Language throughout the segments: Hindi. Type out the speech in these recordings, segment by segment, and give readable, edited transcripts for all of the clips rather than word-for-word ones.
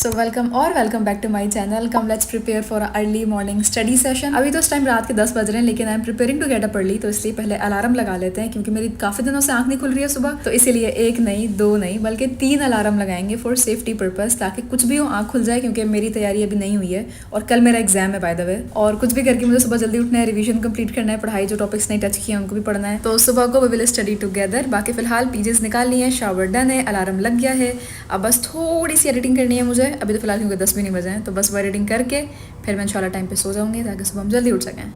So welcome back to my channel. Come let's prepare for early morning study session. अभी तो इस टाइम रात के 10 बज रहे हैं, लेकिन I am preparing to get up early, तो इसलिए पहले अलार्म लगा लेते हैं क्योंकि मेरी काफ़ी दिनों से आंख नहीं खुल रही है सुबह। तो इसीलिए एक नहीं, दो नहीं, बल्कि 3 अलार्म लगाएंगे फॉर सेफ्टी पर्पज़, ताकि कुछ भी हो आँख खुल जाए, क्योंकि मेरी तैयारी अभी नहीं हुई है और कल मेरा एग्जाम है बाय द वे। और कुछ भी करके मुझे सुबह जल्दी उठना है, रिविजन कंप्लीट करना है, पढ़ाई जो टॉपिक्स नहीं टच किए हैं उनको भी पढ़ना है। तो सुबह को वी विल स्टडी टुगेदर। बाकी फिलहाल पीजेस निकाल लिए हैं, शावर डन है, अलार्म लग गया है। अब बस थोड़ी सी एडिटिंग करनी है मुझे अभी तो फिलहाल, क्योंकि 10 भी नहीं बजे हैं। तो बस वो एडिटिंग करके फिर मैं इंशाल्लाह टाइम पे सो जाऊंगी, ताकि सुबह हम जल्दी उठ सकें।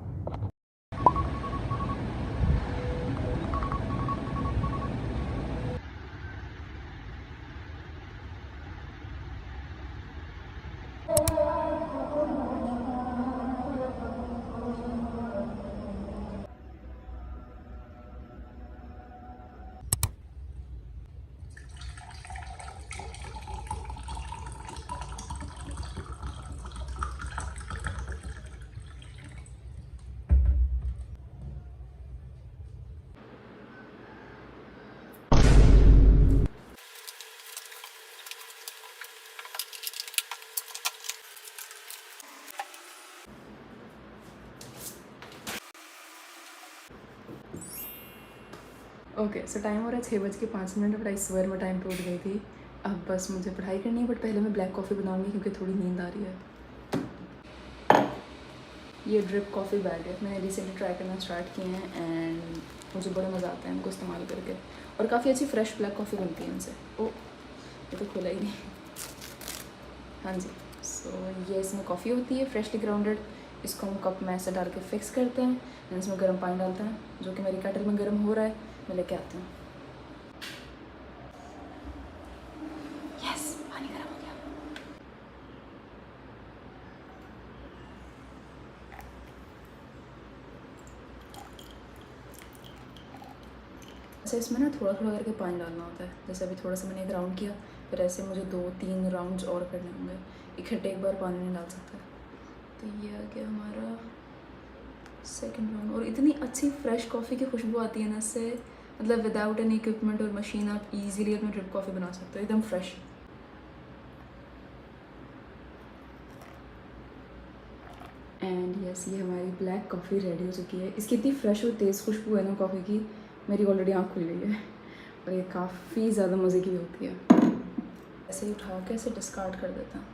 ओके, सो टाइम हो रहा है 6:05, बट आई स्वेयर मैं टाइम पे उठ गई थी। अब बस मुझे पढ़ाई करनी है, बट पहले मैं ब्लैक कॉफ़ी बनाऊंगी क्योंकि थोड़ी नींद आ रही है। ये ड्रिप कॉफ़ी बैग है, मैंने रिसेंटली ट्राई करना स्टार्ट किए हैं एंड मुझे बड़ा मज़ा आता है इनको इस्तेमाल करके। और काफ़ी अच्छी फ्रेश ब्लैक कॉफ़ी बनती है इनसे। ओ, ये तो खुला ही नहीं। हाँ जी, सो ये इसमें कॉफ़ी होती है फ्रेशली ग्राउंडेड। इसको हम कप में ऐसे डाल के फिक्स करते हैं, इसमें गर्म पानी डालते हैं, जो कि मेरी केटल में गर्म हो रहा है। मैं लेके आती हूँ। यस, पानी गर्म हो गया। अच्छा, इसमें ना थोड़ा थोड़ा करके पानी डालना होता है। जैसे अभी थोड़ा सा मैंने एक राउंड किया, फिर ऐसे मुझे 2-3 राउंड्स और करने होंगे। इकट्ठे एक बार पानी नहीं डाल सकता। तो ये आ गया हमारा सेकंड राउंड। और इतनी अच्छी फ्रेश कॉफ़ी की खुशबू आती है ना इससे, मतलब विदाउट एनी इक्विपमेंट और मशीन आप इजीली अपनी ड्रिप कॉफ़ी बना सकते हो, एकदम फ्रेश। एंड यस, ये हमारी ब्लैक कॉफ़ी रेडी हो चुकी है। इसकी इतनी फ्रेश और तेज़ खुशबू है ना कॉफ़ी की, मेरी ऑलरेडी आँख खुल गई है। और ये काफ़ी ज़्यादा मज़े की भी होती है। ऐसे ही उठा के ऐसे डिस्कार्ड कर देता हूँ,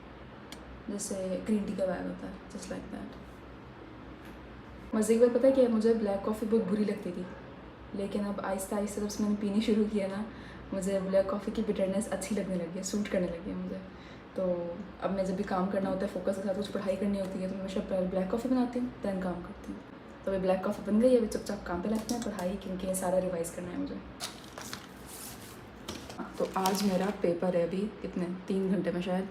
जैसे ग्रीन टी का बैग होता है, जस्ट लाइक दैट। मज़े की बात पता है कि मुझे ब्लैक कॉफ़ी बहुत बुरी लगती थी, लेकिन अब आहिस्ता आहिस्ता जब से मैंने पीनी शुरू किया ना, मुझे ब्लैक कॉफ़ी की बिटरनेस अच्छी लगने लगी है, सूट करने लगी है मुझे। तो अब मैं जब भी काम करना होता है फोकस के साथ, कुछ पढ़ाई करनी होती है, तो मैं हमेशा पहले ब्लैक कॉफ़ी बनाती हूँ, दैन काम करती हूँ। तो अभी ब्लैक कॉफ़ी बन गई है, अभी चुपचाप काम पे लगते हैं पढ़ाई, क्योंकि सारा रिवाइज़ करना है मुझे। तो आज मेरा पेपर है अभी कितने 3 घंटे में शायद,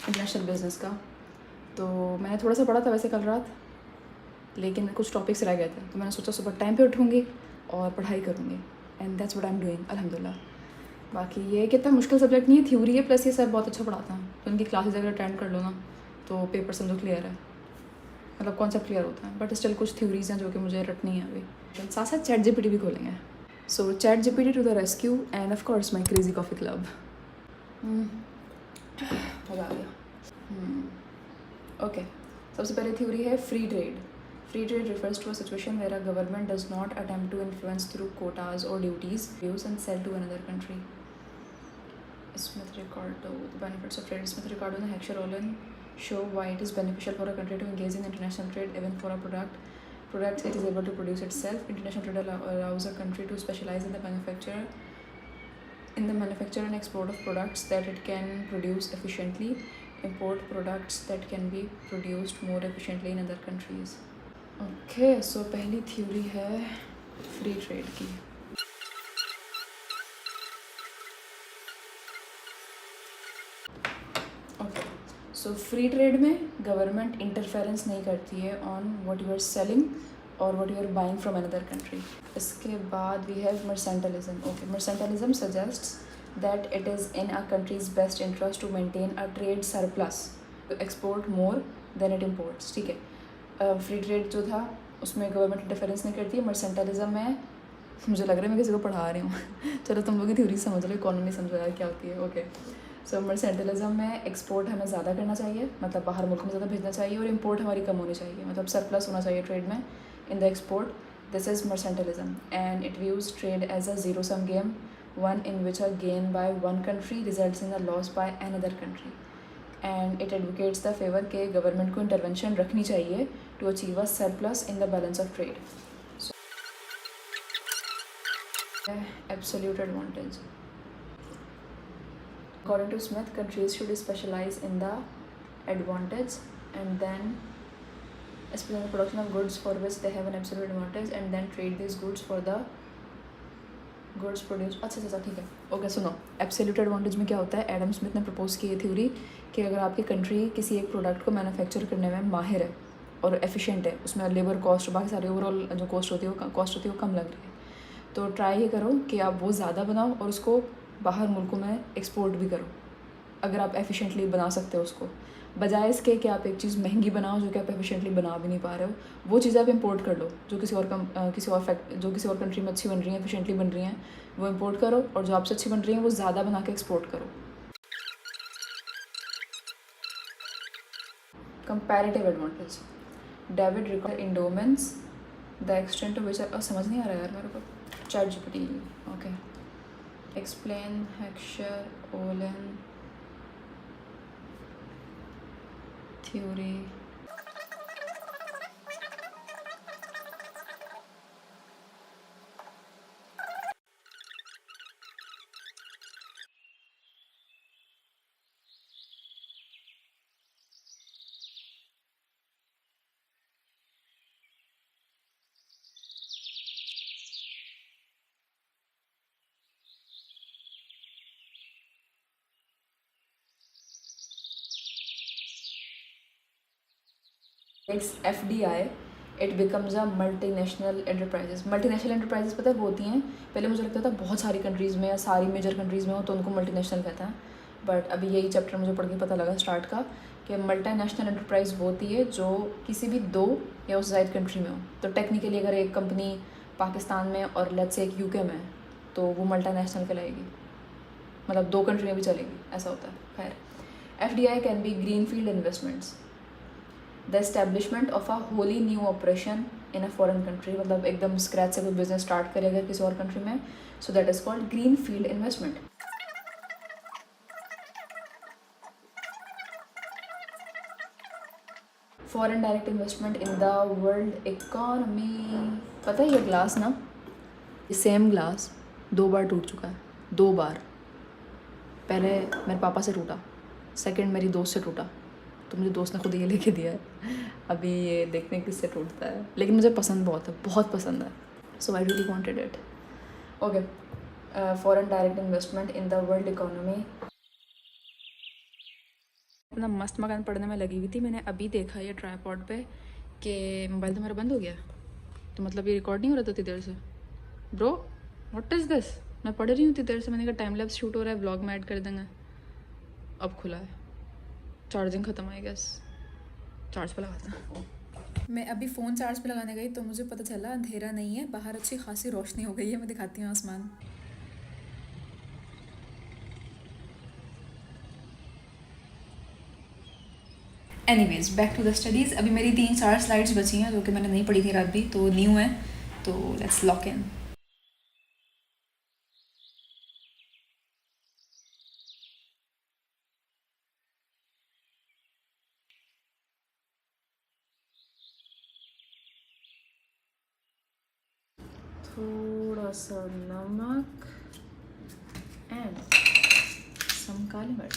इंटरनेशनल बिजनेस का। तो मैंने थोड़ा सा पढ़ा था वैसे कल रात, लेकिन कुछ टॉपिक्स रह गए थे, तो मैंने सोचा सुबह टाइम पे उठूँगी और पढ़ाई करूँगी, and that's what I am doing अल्हम्दुलिल्लाह। बाकी ये कितना मुश्किल सब्जेक्ट नहीं है, थ्योरी है, प्लस ये सब बहुत अच्छा पढ़ाता है। तो इनकी क्लासेस अगर अटेंड कर लो ना, तो पेपर समझो क्लियर है, मतलब कॉन्सेप्ट क्लियर होता है। बट स्टिल कुछ थ्योरीज हैं जो कि मुझे रटनी है अभी। साथ साथ चैट जीपीटी भी खोलेंगे। So ChatGPT to the rescue, and of course my crazy coffee club. मज़ा आ गया। ओके, सबसे पहले थ्योरी है free trade. Free trade refers to a situation where a government does not attempt to influence through quotas or duties, views and sell to another country. Smith-Ricardo, the benefits of trade. Smith-Ricardo and Heckscher-Ohlin show why it is beneficial for a country to engage in international trade, even for a product it is able to produce itself. International trade allows a country to specialize in the manufacture and export of products that it can produce efficiently, import products that can be produced more efficiently in other countries. Okay, so पहली थ्योरी है फ्री ट्रेड की। ओके, सो फ्री ट्रेड में गवर्नमेंट इंटरफेरेंस नहीं करती है on what you are selling और what you are buying from another country. इसके बाद we have mercantilism. Okay, mercantilism suggests that it is in a country's best interest to maintain a trade surplus, to export more than it imports. ठीक है, फ्री ट्रेड जो था उसमें गवर्नमेंट इंटरफेरेंस नहीं करती है। मर्सेंटलिज्म में मुझे लग रहा है मैं किसी को पढ़ा रही हूँ चलो तुम लोग की थ्योरी समझ लो, इकोनॉमी समझो यार क्या होती है। ओके, सो मर्सेंटलिज्म में एक्सपोर्ट हमें ज़्यादा करना चाहिए, मतलब बाहर मुल्क में ज़्यादा भेजना चाहिए, और इम्पोर्ट हमारी कम होनी चाहिए, मतलब सरप्लस होना चाहिए ट्रेड में in the export. This is mercantilism and it views trade as a zero sum game, one in which a gain by one country results in a loss by another country. And it advocates the favor के गवर्नमेंट को इंटरवेंशन रखनी चाहिए to achieve a surplus in the balance of trade. So, absolute advantage. According to Smith, countries should specialize in the advantage and then specialize in the production of goods for which they have an absolute advantage and then trade these goods for the goods produce. अच्छा ठीक है. ओके सुनो, एब्सोल्यूट एडवांटेज में क्या होता है. एडम स्मिथ ने प्रपोज की ये थ्योरी कि अगर आपकी कंट्री किसी एक प्रोडक्ट को मैन्युफैक्चर करने में माहिर है और एफिशिएंट है, उसमें लेबर कॉस्ट बाकी सारी ओवरऑल जो कॉस्ट होती है वो कम लग रही है, तो ट्राई ये करो कि आप वो ज़्यादा बनाओ और उसको बाहर मुल्कों में एक्सपोर्ट भी करो, अगर आप एफिशिएंटली बना सकते हो उसको, बजाय इसके कि आप एक चीज़ महंगी बनाओ जो कि आप एफिशिएंटली बना भी नहीं पा रहे हो. वो चीज़ें आप इंपोर्ट कर लो जो किसी और कंट्री में अच्छी बन रही हैं, एफिशिएंटली बन रही हैं, वो इंपोर्ट करो, और जो आपसे अच्छी बन रही हैं वो ज़्यादा बना के एक्सपोर्ट करो. Comparative advantage. David Ricardo endowments the extent to which, समझ नहीं आ रहा यार मेरे को. ChatGPT. Okay. Explain Heckscher Ohlin theory. It's FDI, it becomes a multinational enterprises. Multinational enterprises पता है वो होती हैं, पहले मुझे लगता था बहुत सारी कंट्रीज़ में या सारी मेजर कंट्रीज़ में हो तो उनको मल्टीनेशनल कहते हैं, बट अभी यही चैप्टर मुझे पढ़ के पता लगा स्टार्ट का कि मल्टीनेशनल एंटरप्राइज वो होती है जो किसी भी दो या उससे ज़्यादा कंट्री में हो. तो टेक्निकली अगर एक कंपनी पाकिस्तान में और लेट्स से एक यूके में तो वो मल्टीनेशनल कहलाएगी, मतलब दो कंट्री में भी चलेगी, ऐसा होता है. खैर, FDI can be green field investments, the establishment of a Holi new operation in a foreign country, मतलब एकदम स्क्रैच से कोई बिजनेस स्टार्ट करे अगर किसी और कंट्री में, so that is called green field investment. Foreign direct investment in the world economy. पता है ये ग्लास ना, सेम ग्लास 2 बार टूट चुका है, 2 बार. पहले मेरे पापा से टूटा, सेकंड मेरी दोस्त से टूटा, तो मुझे दोस्त ने खुद ये लेके दिया है. अभी ये देखने किससे टूटता है, लेकिन मुझे पसंद बहुत है, बहुत पसंद है. So I really wanted it. Okay. Foreign direct investment in the world economy. अपना मस्त मकान पढ़ने में लगी हुई थी, मैंने अभी देखा ये ट्राईपॉड पे कि मोबाइल तो मेरा बंद हो गया, तो मतलब ये रिकॉर्ड नहीं हो रहा था इतनी देर से. ब्रो व्हाट इज़ दिस, मैं पढ़ रही हूँ इतनी देर से, मैंने कहा टाइम लैप्स शूट हो रहा है, व्लॉग में ऐड कर देंगे. अब खुला है, चार्जिंग ख़त्म आई गैस, चार्ज पे लगाता हूँ. मैं अभी फ़ोन चार्ज पे लगाने गई तो मुझे पता चला अंधेरा नहीं है, बाहर अच्छी खासी रोशनी हो गई है. मैं दिखाती हूँ आसमान. Anyways back to the studies. अभी मेरी 3-4 स्लाइड्स बची हैं जो कि मैंने नहीं पढ़ी थी रात भी, तो न्यू है, तो लेट्स लॉक इन. थोड़ा सा नमक एंड सम काली मिर्च.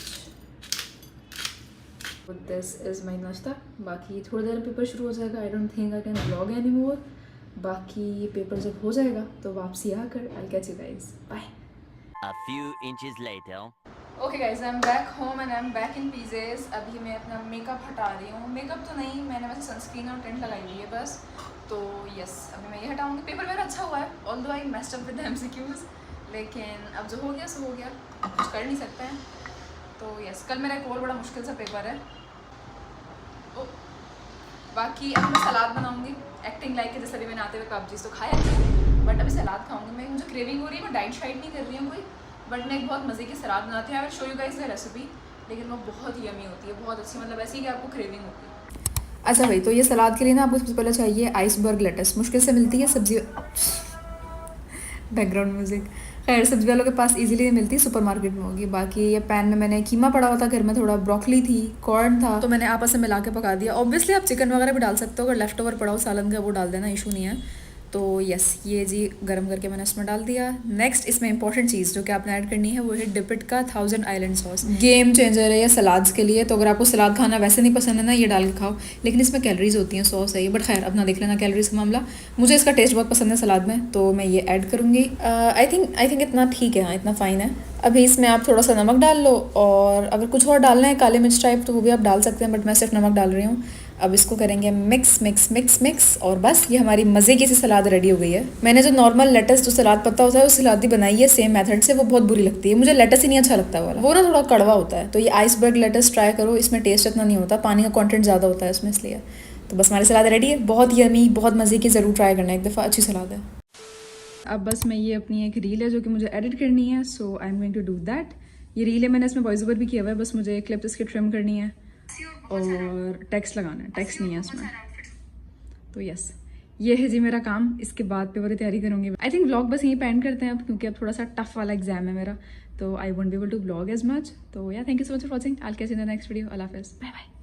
दिस इज़ माई नाश्ता. बाकी थोड़ी देर पेपर शुरू हो जाएगा. I don't think I can vlog any more. बाकी पेपर जब हो जाएगा तो वापसी आकर I catch you guys. Bye. A few inches later. Okay guys, I am back home and I am back in PJs. अभी मैं अपना मेकअप हटा रही हूँ. मेकअप तो नहीं, मैंने वैसे सनस्क्रीन और टेंट लगाई हुई है बस. तो यस, अभी मैं ये हटाऊँगी. पेपर मेरा अच्छा हुआ है, although I messed up with MCQs, लेकिन अब जो हो गया सो हो गया, कुछ कर नहीं सकते हैं. तो यस, कल मेरा एक और बड़ा मुश्किल सा पेपर है. बाकी अब मैं सलाद बनाऊँगी एक्टिंग लाइक के, जैसे अभी मैंने आते हुए कप चीज़ तो खाया नहीं, बट अभी सलाद खाऊँगी मैं. मुझे क्रेविंग हो रही है, मैं डाइट शाइट नहीं कर रही हूँ कोई, बट मैं एक बहुत मज़े की सलाद बनाती हूँ। I will show you guys the recipe, लेकिन वो बहुत यमी होती है, बहुत अच्छी, मतलब ऐसी कि आपको क्रेविंग होती है। अच्छा भाई, तो ये सलाद के लिए ना आपको सबसे पहले चाहिए आइसबर्ग लेटस। मुश्किल से मिलती है सब्जी, बैकग्राउंड म्यूजिक। खैर सब्जी वालों के पास इजीली नहीं मिलती, सुपरमार्केट में होगी। बाकी ये पैन में मैंने कीमा पड़ा हुआ था घर में, थोड़ा ब्रोकली थी, कॉर्न था, तो मैंने आपस में मिला के पका दिया। ऑब्वियसली आप चिकन वगैरह भी डाल सकते हो, अगर लेफ्ट ओवर पड़ा हो सालन का वो डाल देना, इशू नहीं है। तो यस, ये जी गर्म करके मैंने इसमें डाल दिया। नेक्स्ट इसमें इंपॉर्टेंट चीज़ जो कि आपने ऐड करनी है वो है डिपिट का 1000 आइलैंड सॉस। गेम चेंजर है ये सलाद्स के लिए। तो अगर आपको सलाद खाना वैसे नहीं पसंद है ना, ये डाल के खाओ, लेकिन इसमें कैलोरीज होती हैं, सॉस है ये, बट खैर अपना देख लेना कैलोरीज का मामला। मुझे इसका टेस्ट बहुत पसंद है सलाद में, तो मैं ये ऐड करूँगी। आई थिंक इतना ठीक है, हाँ इतना फ़ाइन है। अभी इसमें आप थोड़ा सा नमक डाल लो, और अगर कुछ और डालना है काली मिर्च टाइप तो वो भी आप डाल सकते हैं, बट मैं सिर्फ नमक डाल रही हूँ। अब इसको करेंगे मिक्स मिक्स मिक्स मिक्स, और बस ये हमारी मज़े की सी सलाद रेडी हो गई है। मैंने जो नॉर्मल लेटस जो सलाद पत्ता होता है उस सलाद ही बनाई है सेम मेथड से, वो बहुत बुरी लगती है मुझे, लेटस ही नहीं अच्छा लगता वाला, वो ना थोड़ा कड़वा होता है। तो ये आइसबर्ग लेटस ट्राई करो, इसमें टेस्ट इतना नहीं होता, पानी का कंटेंट ज़्यादा होता है इसमें, इसलिए। तो बस हमारी सलाद रेडी है, बहुत यमी, बहुत मज़े की, ज़रूर ट्राई करना एक दफ़ा, अच्छी सलाद है। अब बस मैं ये अपनी एक रील है जो कि मुझे एडिट करनी है, so I am going to do that. ये रील है, मैंने इसमें वॉइस ओवर भी किया हुआ है, बस मुझे क्लिप इसकी ट्रिम करनी है और टेक्स्ट लगाना है, टेक्स्ट नहीं है इसमें। तो यस, ये है जी मेरा काम, इसके बाद पेपर की तैयारी करूँगी। आई थिंक व्लॉग बस यहीं पेंड करते हैं अब, क्योंकि अब थोड़ा सा टफ वाला एग्जाम है मेरा, तो I won't be able to vlog as much. तो yeah thank you so much for watching, I will catch you in the next video. अल्लाह हाफिज़, बाय बाय।